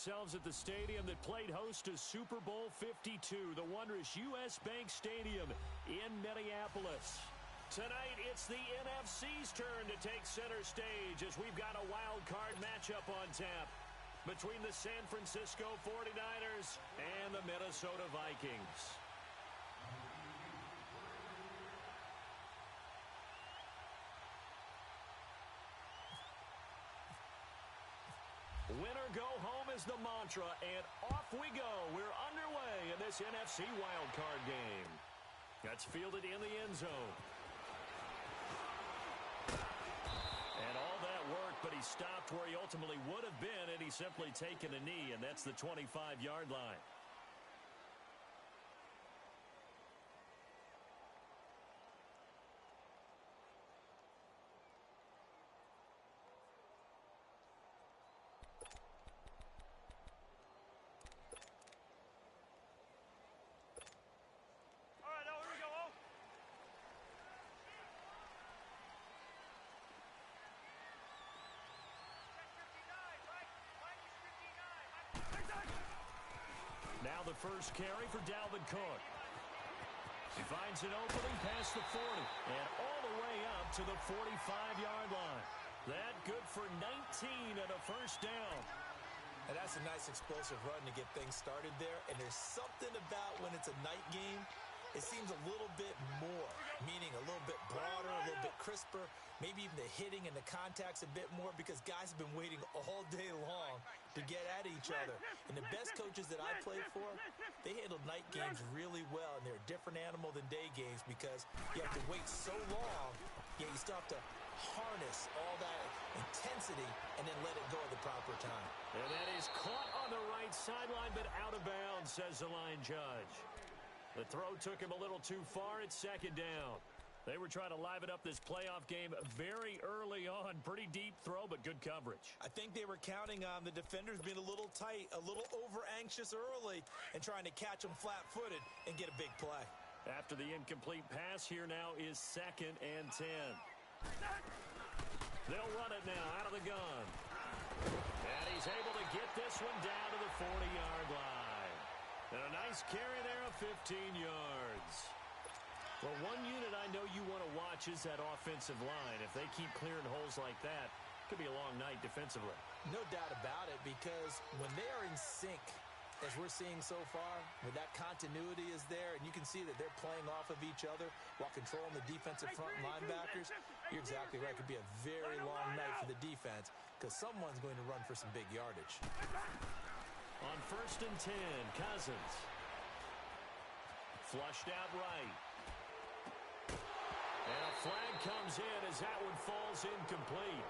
ourselves at the stadium that played host to Super Bowl 52, the wondrous U.S. Bank Stadium in Minneapolis. Tonight, it's the NFC's turn to take center stage as we've got a wild card matchup on tap between the San Francisco 49ers and the Minnesota Vikings. Winner go home is the mantra, and off we go. We're underway in this NFC wildcard game. That's fielded in the end zone. And all that work, but he stopped where he ultimately would have been, and he's simply taken a knee, and that's the 25-yard line. Now the first carry for Dalvin Cook. He finds an opening past the 40 and all the way up to the 45-yard line. That good for 19 and a first down. And that's a nice explosive run to get things started there. And there's something about when it's a night game, it seems a little bit more, meaning a little bit broader, a little bit crisper, maybe even the hitting and the contact's a bit more because guys have been waiting all day long to get at each other. And the best coaches that I played for, they handle night games really well, and they're a different animal than day games because you have to wait so long, yet you still have to harness all that intensity and then let it go at the proper time. And that is caught on the right sideline, but out of bounds, says the line judge. The throw took him a little too far. It's second down. They were trying to liven up this playoff game very early on. Pretty deep throw, but good coverage. I think they were counting on the defenders being a little tight, a little over-anxious early, and trying to catch them flat-footed and get a big play. After the incomplete pass, here now is 2nd and 10. They'll run it now out of the gun. And he's able to get this one down to the 40-yard line. And a nice carry there of 15 yards. Well, one unit I know you want to watch is that offensive line. If they keep clearing holes like that, it could be a long night defensively. No doubt about it, because when they are in sync, as we're seeing so far, when that continuity is there, and you can see that they're playing off of each other while controlling the defensive front linebackers, you're exactly right. It could be a very long night for the defense because someone's going to run for some big yardage. On 1st and 10, Cousins. Flushed out right. And a flag comes in as that one falls incomplete.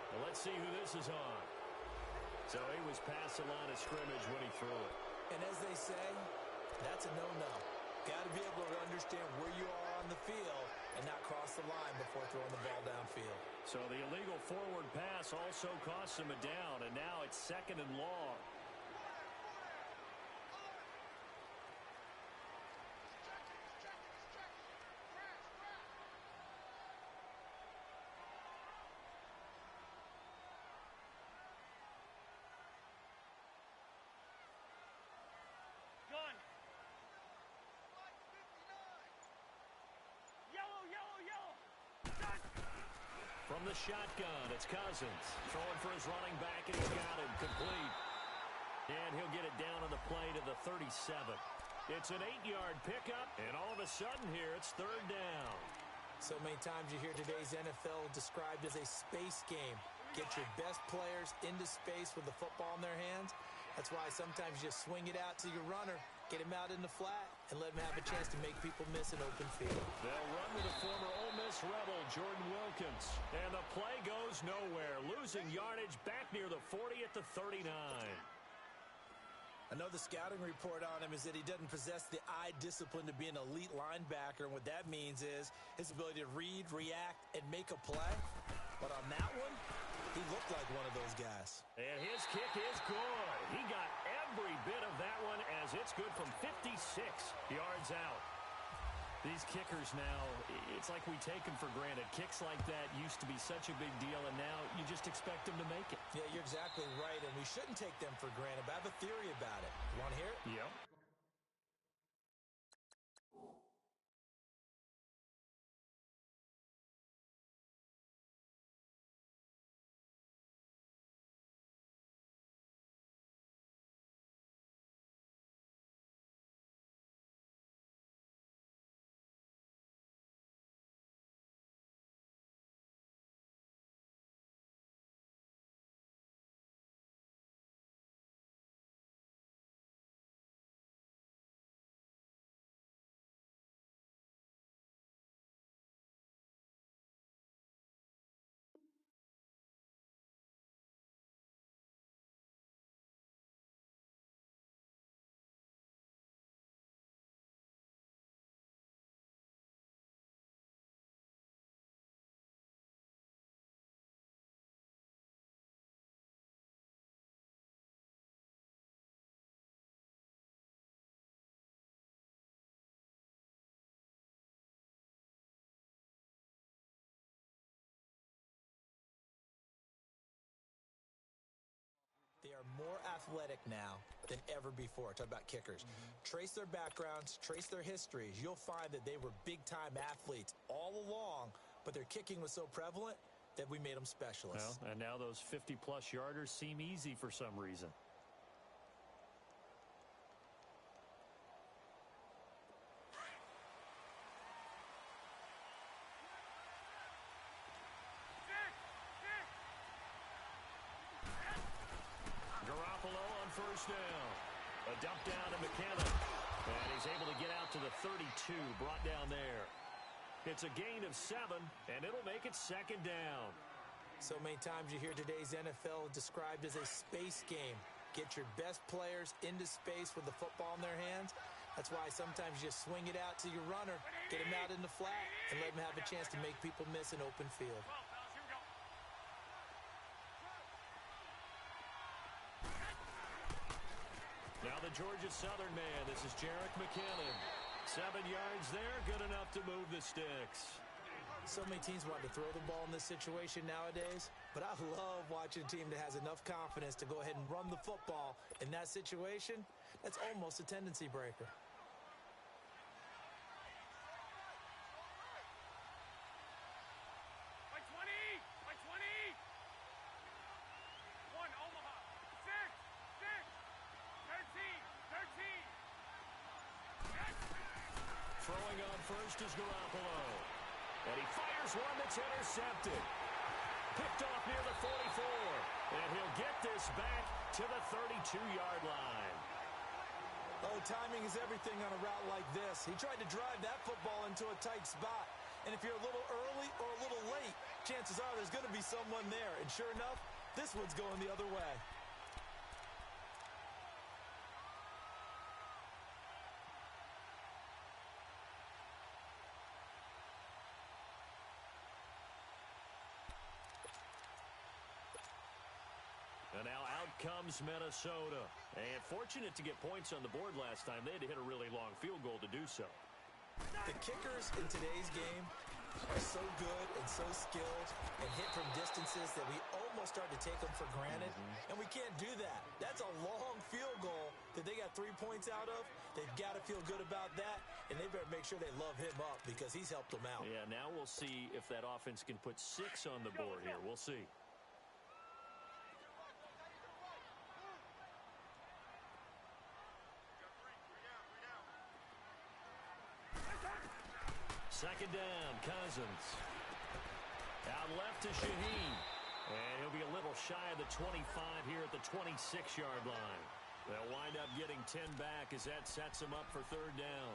Well, let's see who this is on. So he was past the line of scrimmage when he threw it. And as they say, that's a no-no. Got to be able to understand where you are on the field and not cross the line before throwing the ball downfield. So the illegal forward pass also cost him a down, and now it's 2nd and long. From the shotgun, it's Cousins. Throwing for his running back, and he's got him complete. And he'll get it down on the play to the 37. It's an 8-yard pickup, and all of a sudden here, it's 3rd down. So many times you hear today's NFL described as a space game. Get your best players into space with the football in their hands. That's why sometimes you just swing it out to your runner, get him out in the flat, and let him have a chance to make people miss an open field. They'll run with the former Ole Miss Rebel, Jordan Wilkins. And the play goes nowhere, losing yardage back near the 40 at the 39. I know the scouting report on him is that he doesn't possess the eye discipline to be an elite linebacker, and what that means is his ability to read, react, and make a play. But on that one, he looked like one of those guys. And his kick is good. He got every bit of that one as it's good from 56 yards out. These kickers now, it's like we take them for granted. Kicks like that used to be such a big deal, and now you just expect them to make it. Yeah, you're exactly right, and we shouldn't take them for granted, but I have a theory about it. You want to hear it? Yep. They are more athletic now than ever before. Talk about kickers. Trace their backgrounds, trace their histories. You'll find that they were big-time athletes all along, but their kicking was so prevalent that we made them specialists. Well, and now those 50-plus yarders seem easy for some reason. First down. A dump down to McKinnon. And he's able to get out to the 32, brought down there. It's a gain of 7, and it'll make it second down. So many times you hear today's NFL described as a space game. Get your best players into space with the football in their hands. That's why sometimes you just swing it out to your runner, get him out in the flat, and let him have a chance to make people miss an open field. Now the Georgia Southern man, this is Jerick McKinnon. 7 yards there, good enough to move the sticks. So many teams want to throw the ball in this situation nowadays, but I love watching a team that has enough confidence to go ahead and run the football. In that situation, that's almost a tendency breaker. Throwing on first is Garoppolo. And he fires one that's intercepted. Picked off near the 44. And he'll get this back to the 32-yard line. Oh, timing is everything on a route like this. He tried to drive that football into a tight spot. And if you're a little early or a little late, chances are there's going to be someone there. And sure enough, this one's going the other way. And now out comes Minnesota. And fortunate to get points on the board last time. They had to hit a really long field goal to do so. The kickers in today's game are so good and so skilled and hit from distances that we almost start to take them for granted. And we can't do that. That's a long field goal that they got 3 points out of. They've got to feel good about that, and they better make sure they love him up because he's helped them out. Yeah, now we'll see if that offense can put 6 on the board here. We'll see. Second down, Cousins. Out left to Shaheen. And he'll be a little shy of the 25 here at the 26-yard line. They'll wind up getting 10 back as that sets them up for third down.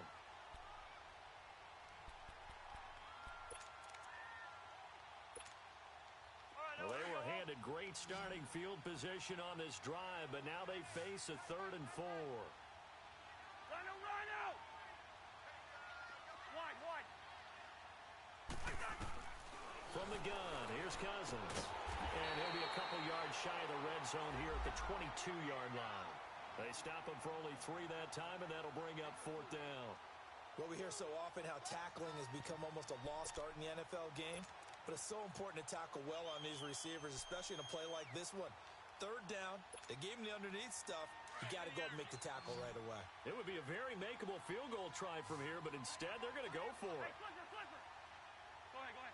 Well, they were handed great starting field position on this drive, but now they face a 3rd and 4. From the gun, here's Cousins. And he'll be a couple yards shy of the red zone here at the 22-yard line. They stop him for only 3 that time, and that'll bring up 4th down. Well, we hear so often how tackling has become almost a lost art in the NFL game, but it's so important to tackle well on these receivers, especially in a play like this one. Third down, they gave him the underneath stuff. You got to go and make the tackle right away. It would be a very makeable field goal try from here, but instead they're going to go for it. Go ahead.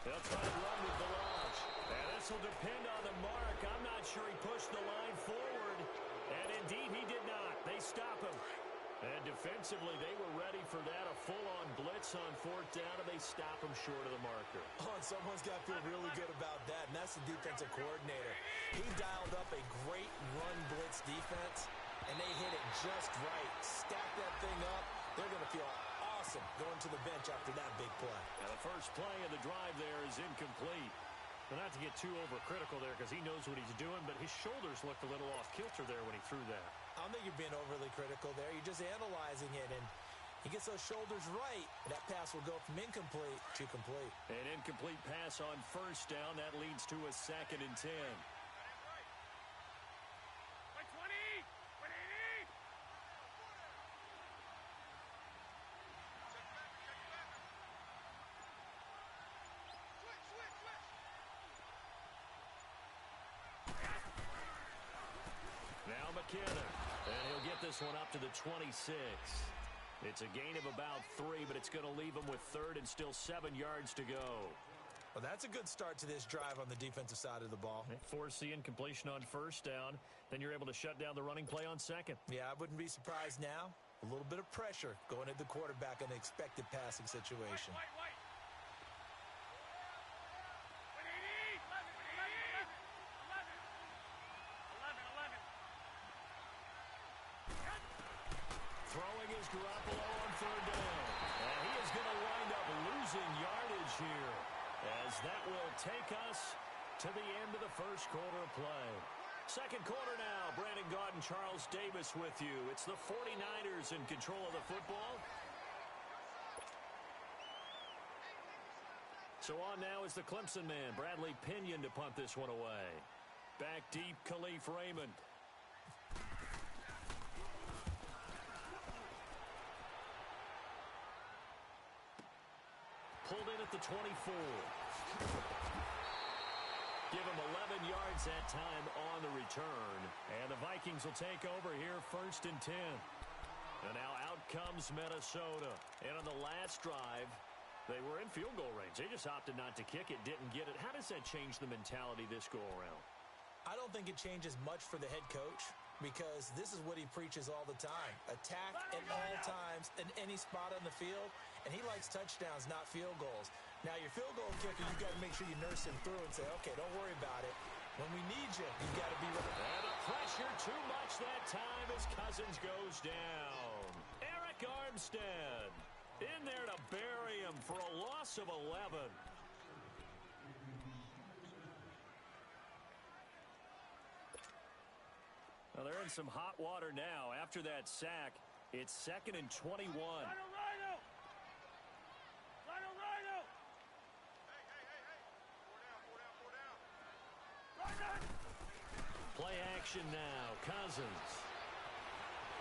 They'll try and run with the launch. And this will depend on the mark. I'm not sure he pushed the line forward. And indeed, he did not. They stop him. And defensively, they were ready for that. A full-on blitz on fourth down, and they stop him short of the marker. Oh, and someone's got to feel really good about that, and that's the defensive coordinator. He dialed up a great run blitz defense, and they hit it just right. Stack that thing up. They're going to feel awesome going to the bench after that big play. Now the first play of the drive there is incomplete. Well, not to get too overcritical there because he knows what he's doing, but his shoulders looked a little off kilter there when he threw that. I don't think you're being overly critical there. You're just analyzing it, and he gets those shoulders right. That pass will go from incomplete to complete. An incomplete pass on first down. That leads to a 2nd and 10. Now McKinnon, and he'll get this one up to the 26. It's a gain of about 3, but it's going to leave him with 3rd and still 7 yards to go. Well, that's a good start to this drive on the defensive side of the ball. They force the incompletion on first down. Then you're able to shut down the running play on 2nd. Yeah, I wouldn't be surprised now. A little bit of pressure going at the quarterback in an expected passing situation. Throwing is Garoppolo on 3rd down. And he is going to wind up losing yardage here, as that will take us to the end of the first quarter of play. Second quarter now. Brandon Gaud and Charles Davis with you. It's the 49ers in control of the football. So on now is the Clemson man, Bradley Pinion, to punt this one away. Back deep, Khalif Raymond. Pulled in at the 24. Give him 11 yards that time on the return. And the Vikings will take over here 1st and 10. And now out comes Minnesota. And on the last drive, they were in field goal range. They just opted not to kick it, didn't get it. How does that change the mentality this go around? I don't think it changes much for the head coach, because this is what he preaches all the time. Attack at all times in any spot on the field, and he likes touchdowns, not field goals. Now, your field goal kicker, you've got to make sure you nurse him through and say, okay, don't worry about it. When we need you, you've got to be ready. And the pressure too much that time as Cousins goes down. Eric Armstead in there to bury him for a loss of 11. Well, they're in some hot water now. After that sack, it's 2nd and 21. Play action now. Cousins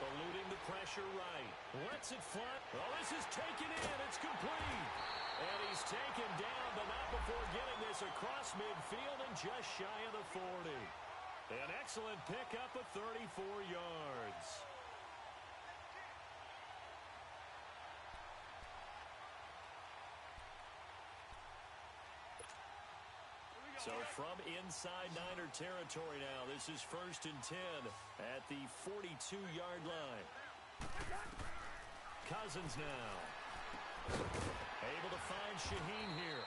eluding the pressure right. Lets it fly. Oh, this is taken in. It's complete. And he's taken down, but not before getting this across midfield and just shy of the 40. An excellent pickup of 34 yards. So from inside Niner territory now, this is 1st and 10 at the 42-yard line. Cousins now. Able to find Shaheen here.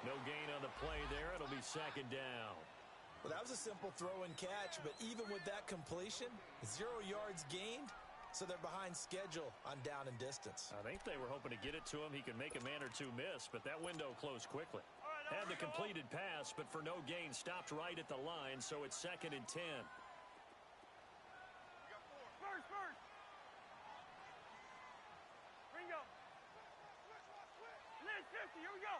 No gain on the play there. It'll be 2nd down. Well, that was a simple throw and catch, but even with that completion, 0 yards gained, so they're behind schedule on down and distance. I think they were hoping to get it to him. He could make a man or two miss, but that window closed quickly. Had the completed pass, but for no gain, stopped right at the line, so it's 2nd and 10. First. Ringo. Liz 50, here we go.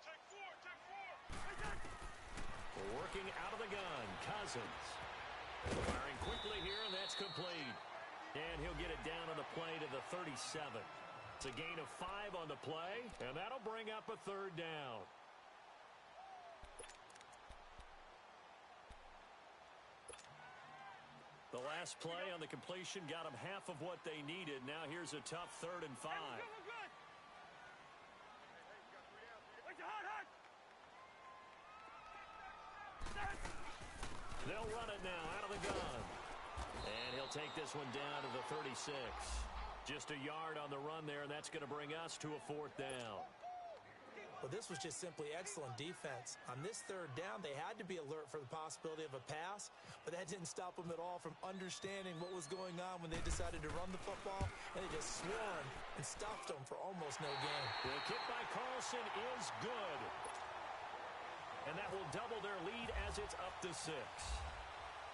Check looking out of the gun. Cousins. Firing quickly here, and that's complete. And he'll get it down on the play to the 37. It's a gain of 5 on the play, and that'll bring up a third down. The last play on the completion got them half of what they needed. Now here's a tough 3rd and 5. They'll run it now out of the gun. And he'll take this one down to the 36. Just a yard on the run there, and that's going to bring us to a 4th down. Well, this was just simply excellent defense. On this 3rd down, they had to be alert for the possibility of a pass, but that didn't stop them at all from understanding what was going on when they decided to run the football, and they just swarmed and stopped them for almost no gain. The kick by Carlson is good. And that will double their lead as it's up to 6.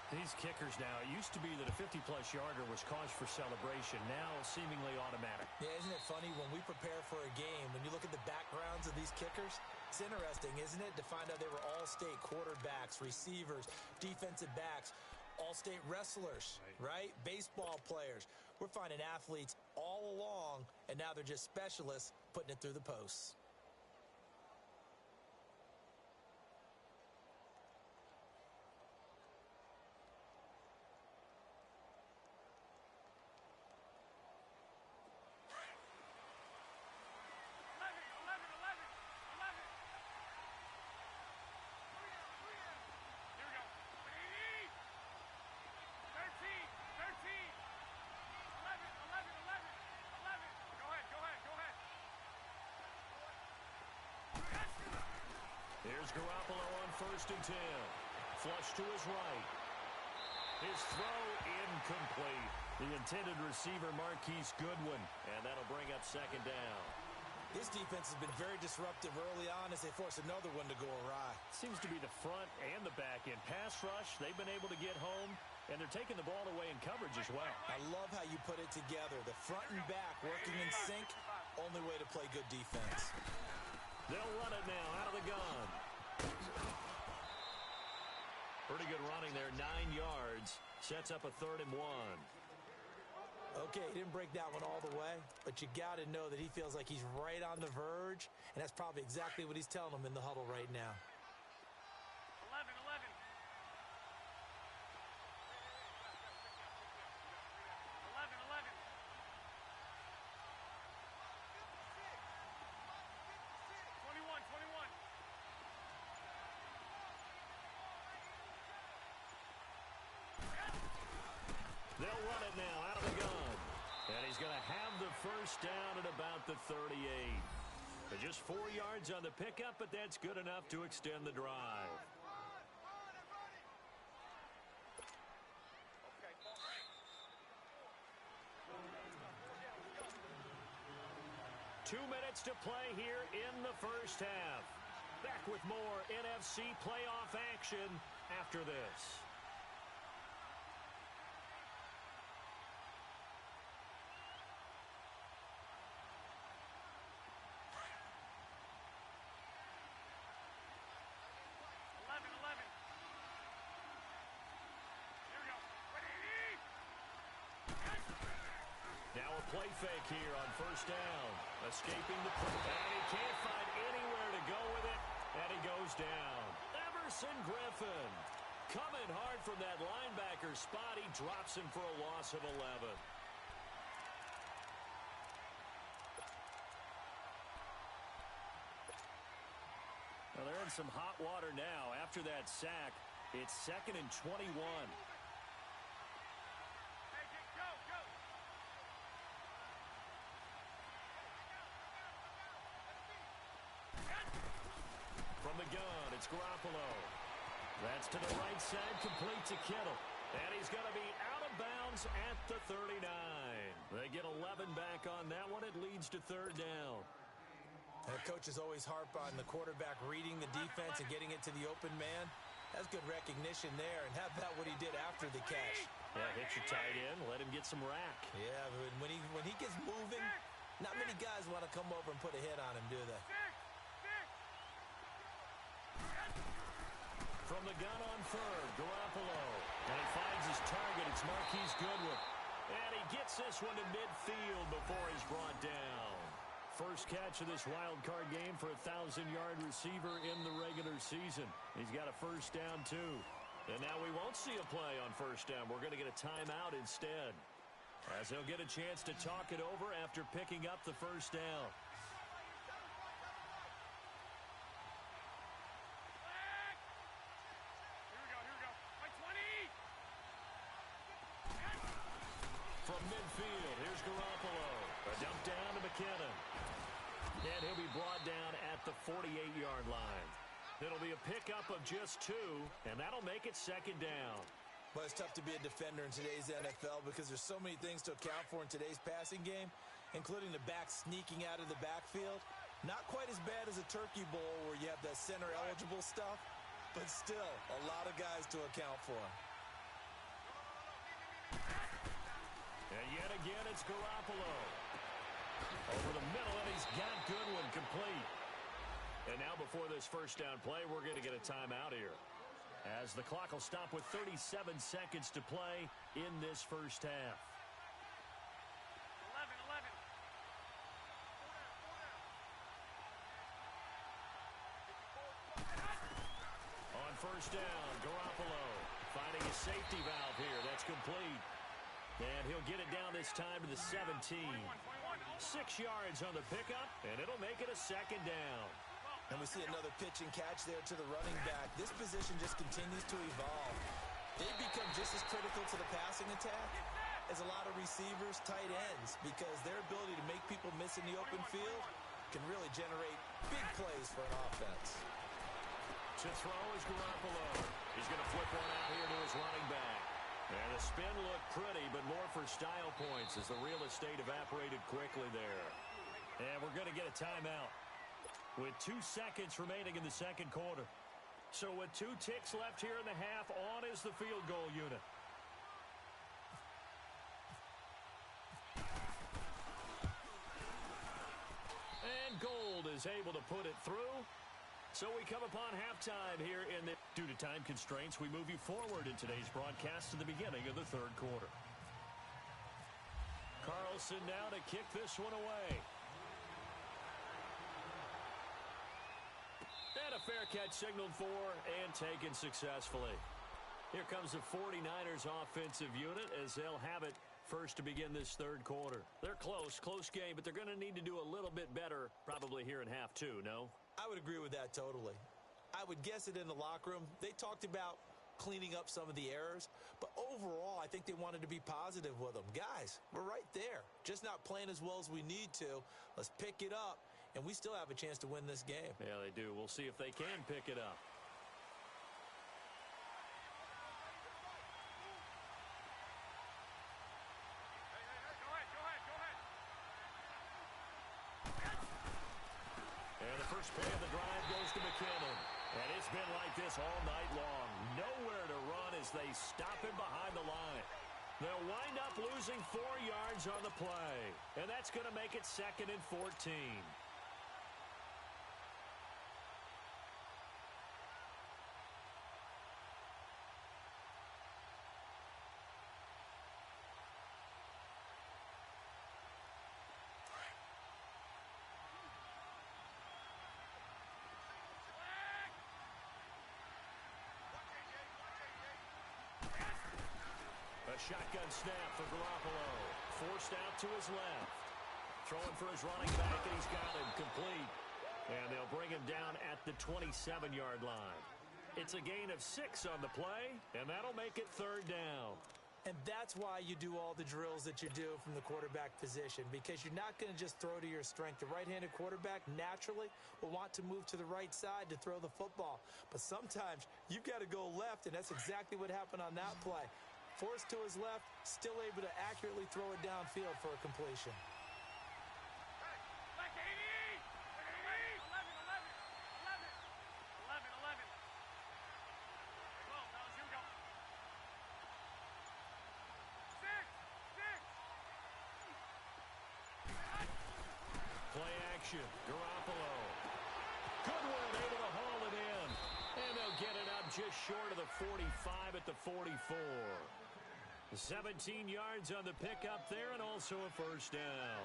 These kickers now, it used to be that a 50-plus yarder was cause for celebration. Now seemingly automatic. Yeah, isn't it funny when we prepare for a game, when you look at the backgrounds of these kickers, it's interesting, isn't it, to find out they were all-state quarterbacks, receivers, defensive backs, all-state wrestlers, right? Baseball players. We're finding athletes all along, and now they're just specialists putting it through the posts. Here's Garoppolo on 1st and 10. Flush to his right. His throw incomplete. The intended receiver, Marquise Goodwin. And that'll bring up 2nd down. This defense has been very disruptive early on as they force another one to go awry. Seems to be the front and the back end. Pass rush, they've been able to get home, and they're taking the ball away in coverage as well. I love how you put it together. The front and back working in sync. Only way to play good defense. They'll run it now out of the gun. Pretty good running there, 9 yards. Sets up a 3rd and 1. Okay, he didn't break that one all the way, but you got to know that he feels like he's right on the verge, and that's probably exactly what he's telling them in the huddle right now. 11. 21. They'll run it now out of the gun. And he's going to have the 1st down at about the 38. But just 4 yards on the pickup, but that's good enough to extend the drive. Two minutes to play here in the 1st half. Back with more NFC playoff action after this. Now a play fake here on 1st down. Escaping the play. And he can't find anywhere to go with it. And he goes down. Everson Griffin coming hard from that linebacker spot. He drops him for a loss of 11. Well, they're in some hot water now. After that sack, it's 2nd and 21. From the gun, it's Garoppolo. That's to the right side, complete to Kittle. And he's going to be out of bounds at the 39. They get 11 back on that one. It leads to 3rd down. And coaches always harp on the quarterback reading the defense and getting it to the open man. That's good recognition there. And how about what he did after the catch? Yeah, hit your tight end, let him get some rack. Yeah, but when he gets moving, not many guys want to come over and put a hit on him, do they? From the gun on third, Garoppolo. And he finds his target. It's Marquise Goodwin. And he gets this one to midfield before he's brought down. First catch of this wild card game for a 1,000-yard receiver in the regular season. He's got a first down, too. And now we won't see a play on first down. We're going to get a timeout instead, as he'll get a chance to talk it over after picking up the first down. From midfield, here's Garoppolo. A dump down to McKinnon. And he'll be brought down at the 48-yard line. It'll be a pickup of just 2, and that'll make it second down. But it's tough to be a defender in today's NFL because there's so many things to account for in today's passing game, including the back sneaking out of the backfield. Not quite as bad as a turkey bowl where you have that center-eligible stuff, but still a lot of guys to account for. And yet again, it's Garoppolo. Over the middle, and he's got Goodwin complete. And now before this first down play, we're going to get a timeout here, as the clock will stop with 37 seconds to play in this first half. 11. On first down, Garoppolo finding a safety valve here. That's complete. And he'll get it down this time to the 17. 6 yards on the pickup, and it'll make it a second down. And we see another pitch and catch there to the running back. This position just continues to evolve. They become just as critical to the passing attack as a lot of receivers, tight ends, because their ability to make people miss in the open field can really generate big plays for an offense. To throw is Garoppolo. He's going to flip one out here to his running back. And the spin looked pretty, but more for style points as the real estate evaporated quickly there. And we're going to get a timeout with 2 seconds remaining in the second quarter. So with 2 ticks left here in the half, on is the field goal unit. And Gold is able to put it through. So we come upon halftime here in the... Due to time constraints, we move you forward in today's broadcast to the beginning of the third quarter. Carlson now to kick this one away. And a fair catch signaled for and taken successfully. Here comes the 49ers offensive unit as they'll have it first to begin this third quarter. They're close game, but they're going to need to do a little bit better probably here in half 2, no? I would agree with that totally. I would guess it in the locker room. They talked about cleaning up some of the errors, but overall, I think they wanted to be positive with them. Guys, we're right there. Just not playing as well as we need to. Let's pick it up, and we still have a chance to win this game. Yeah, they do. We'll see if they can pick it up. First play of the drive goes to McKinnon. And it's been like this all night long. Nowhere to run as they stop him behind the line. They'll wind up losing 4 yards on the play. And that's going to make it 2nd and 14. Shotgun snap for Garoppolo. Forced out to his left. Throwing for his running back, and he's got him complete. And they'll bring him down at the 27-yard line. It's a gain of 6 on the play, and that'll make it 3rd down. And that's why you do all the drills that you do from the quarterback position, because you're not going to just throw to your strength. The right-handed quarterback naturally will want to move to the right side to throw the football. But sometimes you've got to go left, and that's exactly what happened on that play. Forced to his left, still able to accurately throw it downfield for a completion. Play action. Garoppolo. Goodwin able to haul it in. And they'll get it up just short of the 45 at the 44. 17 yards on the pickup there and also a first down.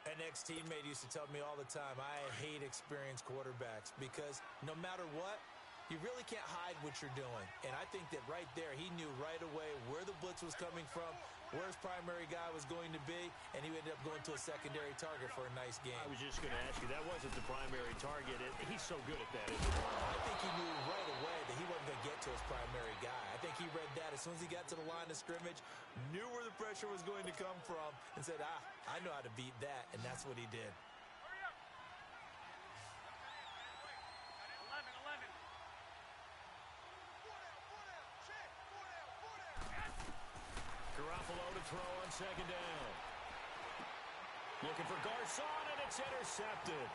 An ex-teammate used to tell me all the time, I hate experienced quarterbacks because no matter what, you really can't hide what you're doing. And I think that right there, he knew right away where the blitz was coming from, where his primary guy was going to be, and he ended up going to a secondary target for a nice game. I was just going to ask you, that wasn't the primary target. He's so good at that, isn't he? I think he knew right away that he wasn't going to get to his primary guy. I think he read that as soon as he got to the line of scrimmage, knew where the pressure was going to come from, and said, I know how to beat that, and that's what he did. Garoppolo to throw on second down. Looking for Garcon, and it's intercepted.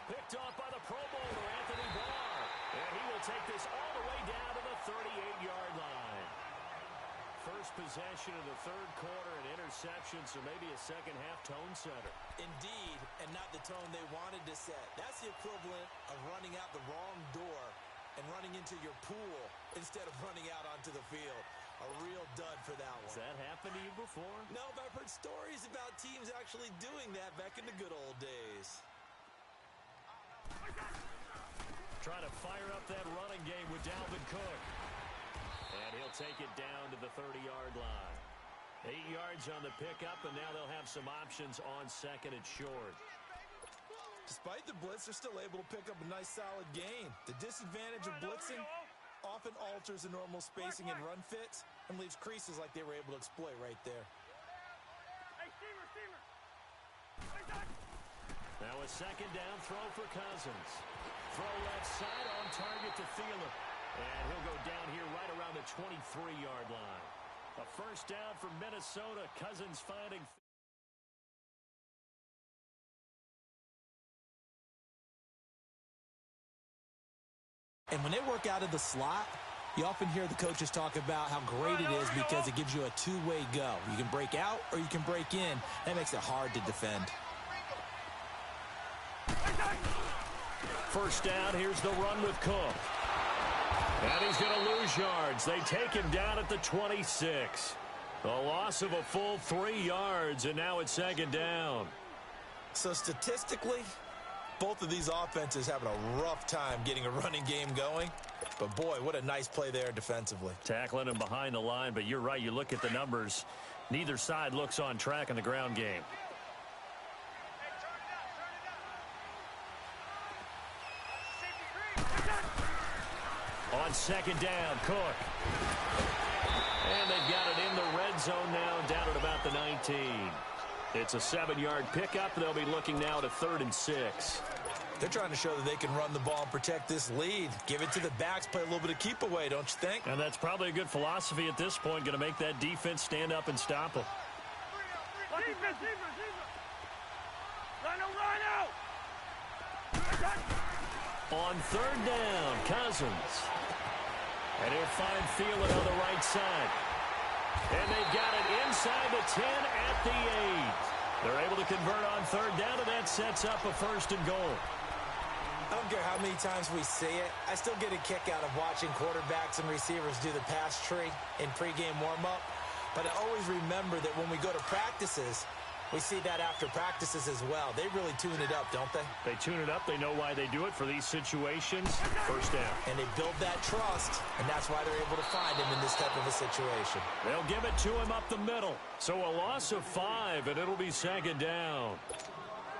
Picked off by the Pro Bowler, Anthony Barr. And he will take this all the way down to the 38-yard line. First possession of the third quarter, an interception, so maybe a second-half tone setter. Indeed, and not the tone they wanted to set. That's the equivalent of running out the wrong door and running into your pool instead of running out onto the field. A real dud for that one. Has that happened to you before? No, but I've heard stories about teams actually doing that back in the good old days. Trying to fire up that running game with Dalvin Cook. And he'll take it down to the 30-yard line. 8 yards on the pickup, and now they'll have some options on second and short. Despite the blitz, they're still able to pick up a nice, solid gain. The disadvantage of blitzing often alters the normal spacing and run fits and leaves creases like they were able to exploit right there. Now a second down throw for Cousins. Throw left side on target to Thielen. And he'll go down here right around the 23-yard line. A first down for Minnesota. Cousins finding... And when they work out of the slot, you often hear the coaches talk about how great it is because it gives you a two-way go. You can break out or you can break in. That makes it hard to defend. First down, here's the run with Cook. And he's going to lose yards. They take him down at the 26. A loss of a full 3 yards, and now it's second down. So statistically, both of these offenses having a rough time getting a running game going. But, boy, what a nice play there defensively. Tackling him behind the line, but you're right. You look at the numbers. Neither side looks on track in the ground game. On second down, Cook. And they've got it in the red zone now, down at about the 19. It's a 7-yard pickup. They'll be looking now to 3rd and 6. They're trying to show that they can run the ball and protect this lead. Give it to the backs, play a little bit of keep away, don't you think? And that's probably a good philosophy at this point, going to make that defense stand up and stop them. On 3rd down, Cousins. And he'll find Thielen on the right side. And they've got it inside the 10 at the 8. They're able to convert on 3rd down, and that sets up a 1st and goal. I don't care how many times we see it. I still get a kick out of watching quarterbacks and receivers do the pass tree in pregame warm-up. But I always remember that when we go to practices, we see that after practices as well. They really tune it up, don't they? They tune it up. They know why they do it for these situations. 1st down. And they build that trust, and that's why they're able to find him in this type of a situation. They'll give it to him up the middle. So a loss of 5, and it'll be 2nd down.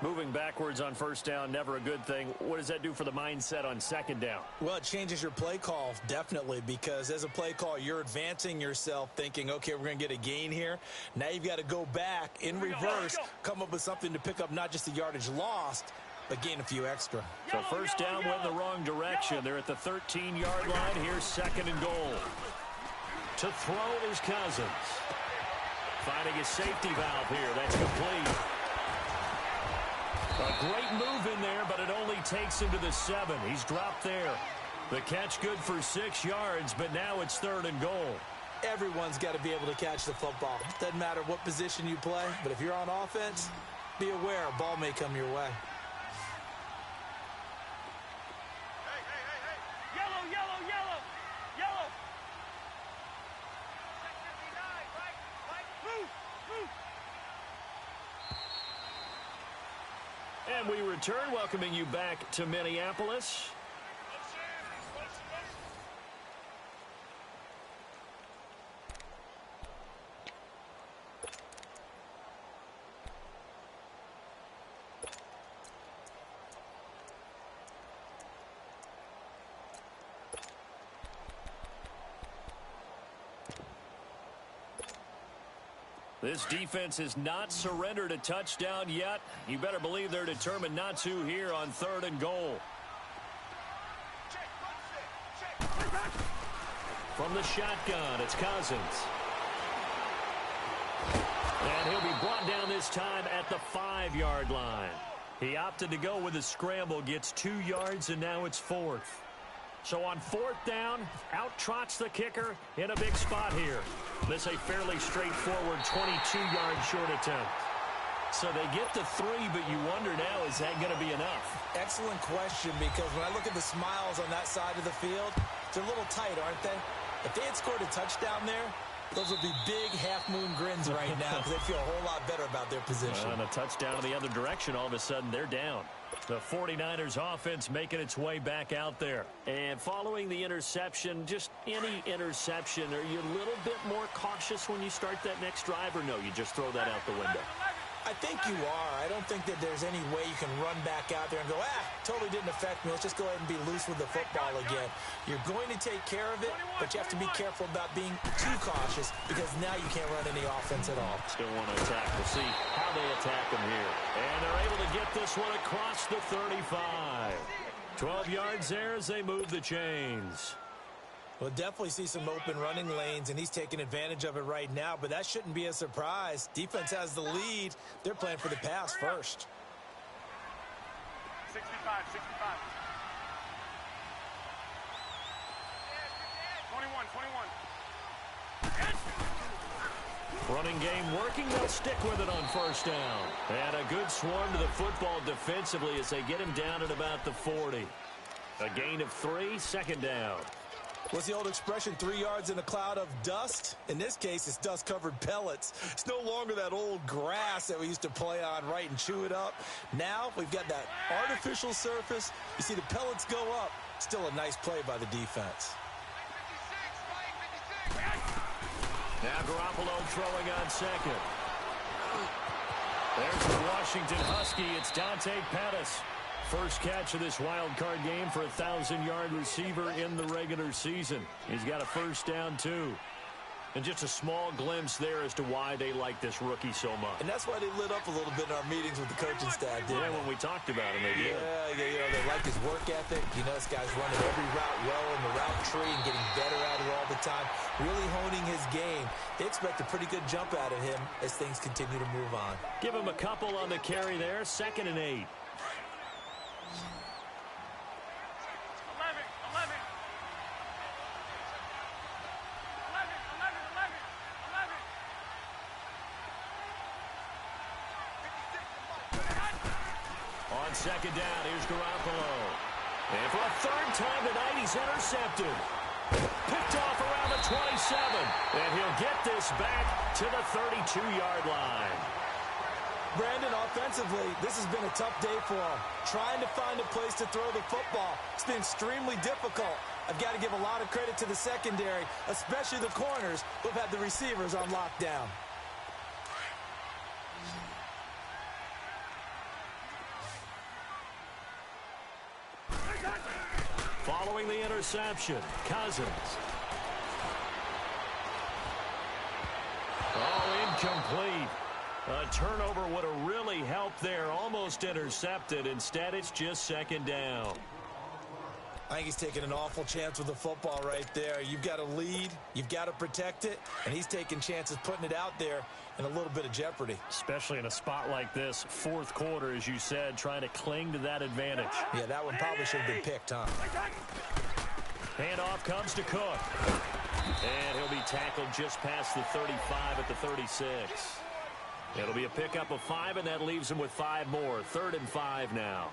Moving backwards on 1st down, never a good thing. What does that do for the mindset on 2nd down? Well, it changes your play call, definitely, because as a play call, you're advancing yourself thinking, okay, we're going to get a gain here. Now you've got to go back in reverse, come up with something to pick up not just the yardage lost, but gain a few extra. So 1st down went in the wrong direction. They're at the 13-yard line. Here's 2nd and goal. To throw is Cousins. Finding a safety valve here. That's complete. A great move in there, but it only takes him to the 7. He's dropped there. The catch good for 6 yards, but now it's 3rd and goal. Everyone's got to be able to catch the football. Doesn't matter what position you play, but if you're on offense, be aware a ball may come your way. Yellow, yellow, And we return, welcoming you back to Minneapolis. This defense has not surrendered a touchdown yet. You better believe they're determined not to here on 3rd and goal. From the shotgun, it's Cousins. And he'll be brought down this time at the 5-yard line. He opted to go with a scramble, gets 2 yards, and now it's 4th. So on 4th down, out trots the kicker in a big spot here. This a fairly straightforward 22-yard short attempt. So they get to 3, but you wonder now, is that going to be enough? Excellent question, because when I look at the smiles on that side of the field, they're a little tight, aren't they? If they had scored a touchdown there, those would be big half-moon grins right now because they feel a whole lot better about their position. And a touchdown in the other direction, all of a sudden they're down. The 49ers offense making its way back out there. And following the interception, just any interception, are you a little bit more cautious when you start that next drive, or no, you just throw that out the window? I think you are. I don't think that there's any way you can run back out there and go, totally didn't affect me. Let's just go ahead and be loose with the football again. You're going to take care of it, but you have to be careful about being too cautious because now you can't run any offense at all. Still want to attack. We'll see how they attack them here. And they're able to get this one across the 35. 12 yards there as they move the chains. We'll definitely see some open running lanes, and he's taking advantage of it right now, but that shouldn't be a surprise. Defense has the lead. They're playing for the pass first. 65. 21. Running game working. They'll stick with it on 1st down. And a good swarm to the football defensively as they get him down at about the 40. A gain of 3, 2nd down. What's the old expression, 3 yards in a cloud of dust? In this case, it's dust-covered pellets. It's no longer that old grass that we used to play on, right, and chew it up. Now we've got that artificial surface. You see the pellets go up. Still a nice play by the defense. Now Garoppolo throwing on 2nd. There's the Washington Husky. It's Dante Pettis. First catch of this wild card game for a 1,000-yard receiver in the regular season. He's got a 1st down, too. And just a small glimpse there as to why they like this rookie so much. And that's why they lit up a little bit in our meetings with the coaching staff, didn't they? When we talked about him, they did. Yeah, they like his work ethic. You know, this guy's running every route well in the route tree and getting better at it all the time, really honing his game. They expect a pretty good jump out of him as things continue to move on. Give him a couple on the carry there, 2nd and 8. On 2nd down, here's Garoppolo. And for a 3rd time tonight, he's intercepted. Picked off around the 27. And he'll get this back to the 32-yard line. Brandon, offensively, this has been a tough day for him. Trying to find a place to throw the football. It's been extremely difficult. I've got to give a lot of credit to the secondary, especially the corners who've had the receivers on lockdown. Following the interception, Cousins. Oh, incomplete. A turnover would have really helped there. Almost intercepted. Instead, it's just 2nd down. I think he's taking an awful chance with the football right there. You've got to lead. You've got to protect it. And he's taking chances putting it out there in a little bit of jeopardy. Especially in a spot like this, 4th quarter, as you said, trying to cling to that advantage. Yeah, that one probably should have been picked, huh? Handoff comes to Cook. And he'll be tackled just past the 35 at the 36. It'll be a pickup of 5, and that leaves him with 5 more. 3rd and 5 now.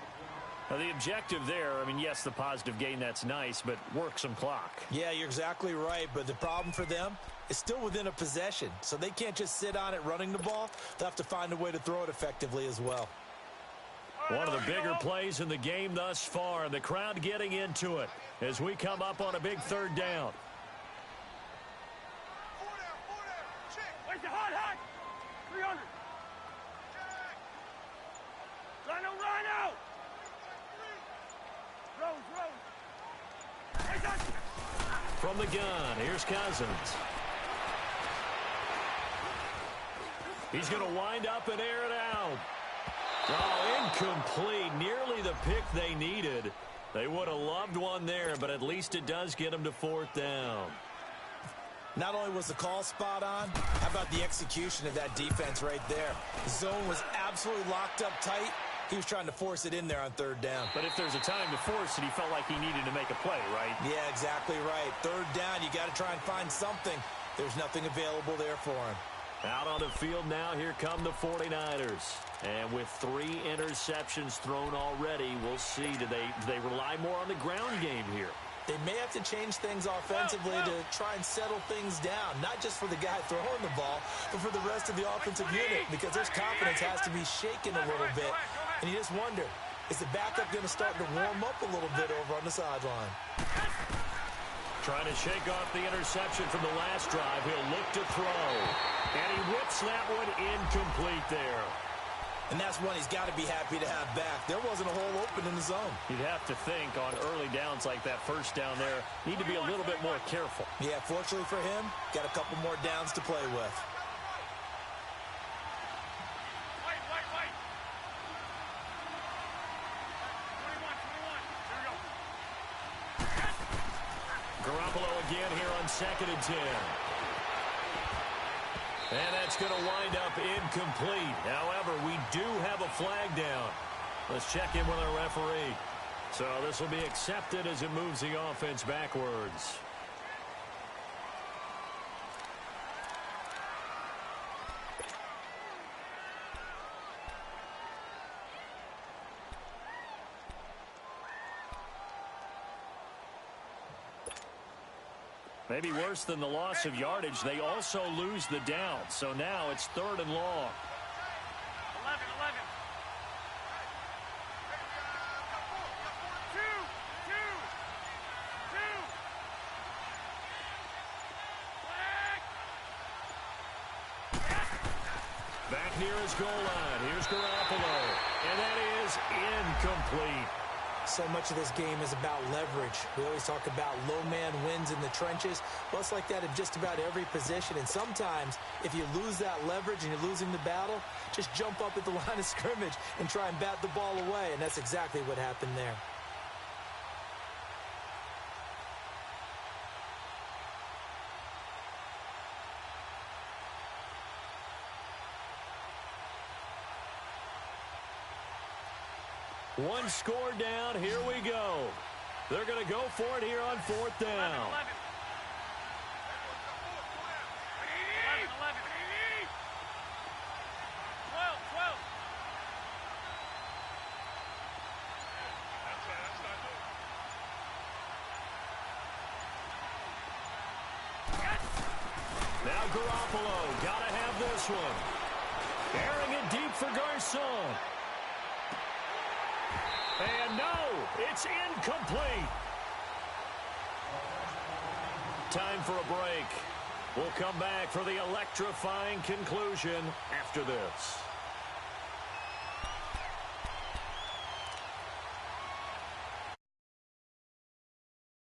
Now, the objective there, I mean, yes, the positive gain, that's nice, but work some clock. Yeah, you're exactly right, but the problem for them is still within a possession, so they can't just sit on it running the ball. They'll have to find a way to throw it effectively as well. One of the bigger plays in the game thus far, and the crowd getting into it as we come up on a big third down. Where's the hot? 300. Rhino. Rose. From the gun, here's Cousins. He's going to wind up and air it out. Oh, incomplete. Nearly the pick they needed. They would have loved one there, but at least it does get them to fourth down. Not only was the call spot on, how about the execution of that defense right there? The zone was absolutely locked up tight. He was trying to force it in there on third down. But if there's a time to force it, he felt like he needed to make a play, right? Yeah, exactly right. Third down, you got to try and find something. There's nothing available there for him. Out on the field now, here come the 49ers. And with 3 interceptions thrown already, we'll see. Do they rely more on the ground game here? They may have to change things offensively to try and settle things down, not just for the guy throwing the ball, but for the rest of the offensive unit, because their confidence has to be shaken a little bit. And you just wonder, is the backup going to start to warm up a little bit over on the sideline? Trying to shake off the interception from the last drive. He'll look to throw. And he whips that one incomplete there. And that's one he's got to be happy to have back. There wasn't a hole open in the zone. You'd have to think on early downs like that first down there, need to be a little bit more careful. Yeah, fortunately for him, got a couple more downs to play with. Wait. 21. Here we go. Garoppolo again here on 2nd and 10. And that's going to wind up incomplete. However, we do have a flag down. Let's check in with our referee. So this will be accepted as it moves the offense backwards. Maybe worse than the loss of yardage, they also lose the down. So now it's 3rd and long. 11. 2. Back near his goal line. Here's Garoppolo. And that is incomplete. So much of this game is about leverage. We always talk about low man wins in the trenches. Well, it's like that in just about every position. And sometimes, if you lose that leverage and you're losing the battle, just jump up at the line of scrimmage and try and bat the ball away. And that's exactly what happened there. One score down. Here we go. They're going to go for it here on 4th down. 11. 12. Now Garoppolo. Got to have this one. Airing it deep for Garcon. And no, it's incomplete. Time for a break. We'll come back for the electrifying conclusion after this.